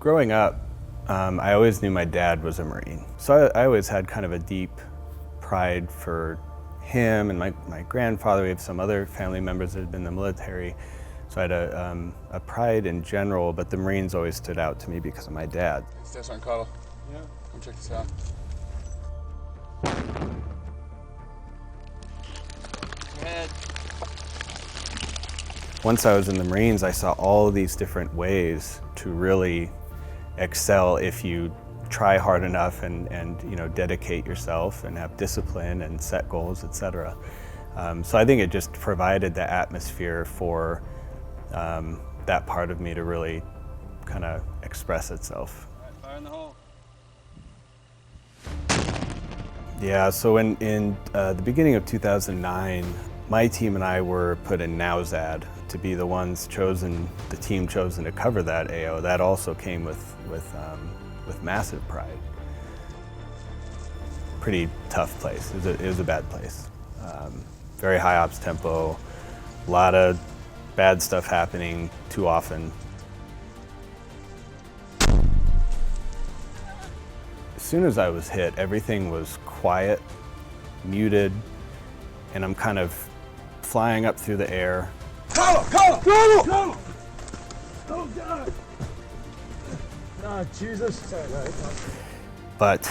Growing up, I always knew my dad was a Marine. So I always had kind of a deep pride for him and my grandfather. We have some other family members that had been in the military. So I had a pride in general, but the Marines always stood out to me because of my dad. Sergeant Cottle. Yeah. Come check this out. Go ahead. Once I was in the Marines, I saw all these different ways to really excel if you try hard enough and dedicate yourself and have discipline and set goals, etc. So I think it just provided the atmosphere for that part of me to really kind of express itself. All right, fire in the hole. Yeah, so in the beginning of 2009, my team and I were put in Nauzad to be the ones chosen, the team chosen to cover that AO. That also came with massive pride. Pretty tough place. It was a bad place. Very high ops tempo, a lot of bad stuff happening too often. As soon as I was hit, everything was quiet, muted, and I'm kind of flying up through the air. Cottle! Oh God! Oh Jesus! Sorry, But,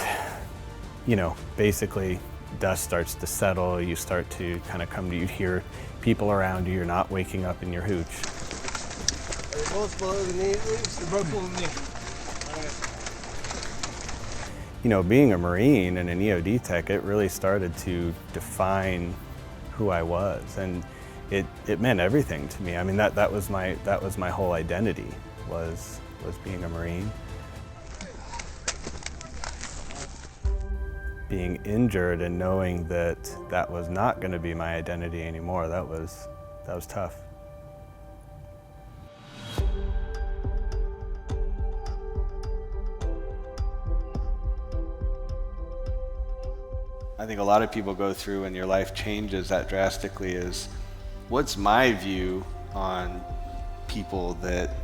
basically dust starts to settle, you start to kind of you hear people around you, you're not waking up in your hooch. Are they both below the knee, please? They're both below the knee. All right. Being a Marine and an EOD tech, it really started to define who I was, and it meant everything to me. I mean, that was my whole identity, was being a Marine. Being injured and knowing that was not going to be my identity anymore, that was tough. I think a lot of people go through when your life changes that drastically is, what's my view on people that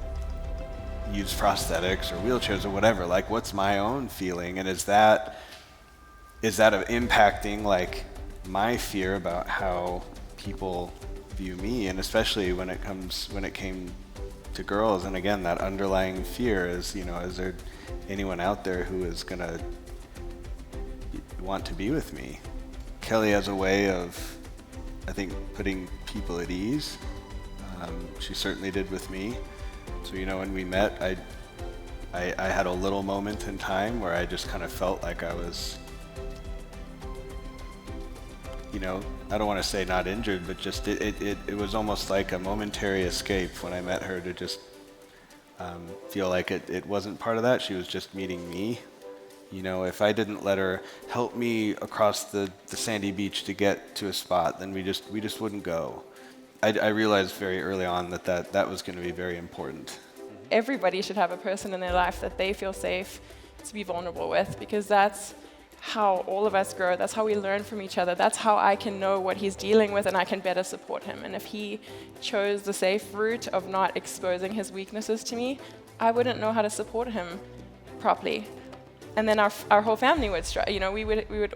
use prosthetics or wheelchairs or whatever? Like, what's my own feeling? And is that impacting like my fear about how people view me? And especially when it came to girls, and again, that underlying fear is, is there anyone out there who is gonna want to be with me? Kelly has a way of, I think, putting people at ease. She certainly did with me. So when we met, I had a little moment in time where I just kind of felt like I was, I don't want to say not injured, but just it was almost like a momentary escape when I met her, to just feel like it wasn't part of that. She was just meeting me. If I didn't let her help me across the sandy beach to get to a spot, then we just wouldn't go. I realized very early on that was going to be very important. Everybody should have a person in their life that they feel safe to be vulnerable with, because that's how all of us grow. That's how we learn from each other. That's how I can know what he's dealing with and I can better support him. And if he chose the safe route of not exposing his weaknesses to me, I wouldn't know how to support him properly. And then our whole family would struggle. We would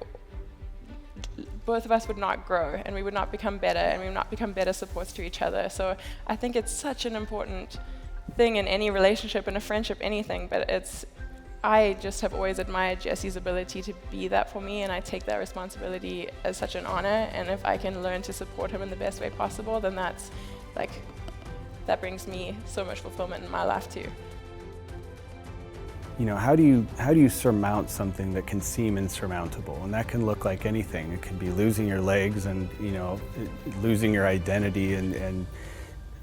both of us would not grow, and we would not become better, and we would not become better supports to each other. So I think it's such an important thing in any relationship, in a friendship, anything. But I just have always admired Jesse's ability to be that for me, and I take that responsibility as such an honor. And if I can learn to support him in the best way possible, then that brings me so much fulfillment in my life too. How do you surmount something that can seem insurmountable? And that can look like anything. It can be losing your legs and, losing your identity and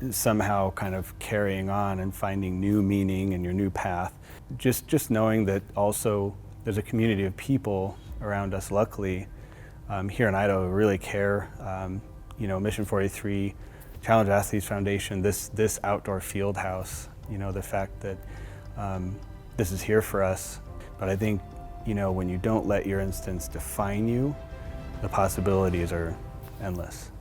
somehow kind of carrying on and finding new meaning in your new path. Just knowing that also there's a community of people around us, luckily, here in Idaho, who really care. Mission 43, Challenge Athletes Foundation, this outdoor field house, the fact that this is here for us. But I think, when you don't let your instincts define you, the possibilities are endless.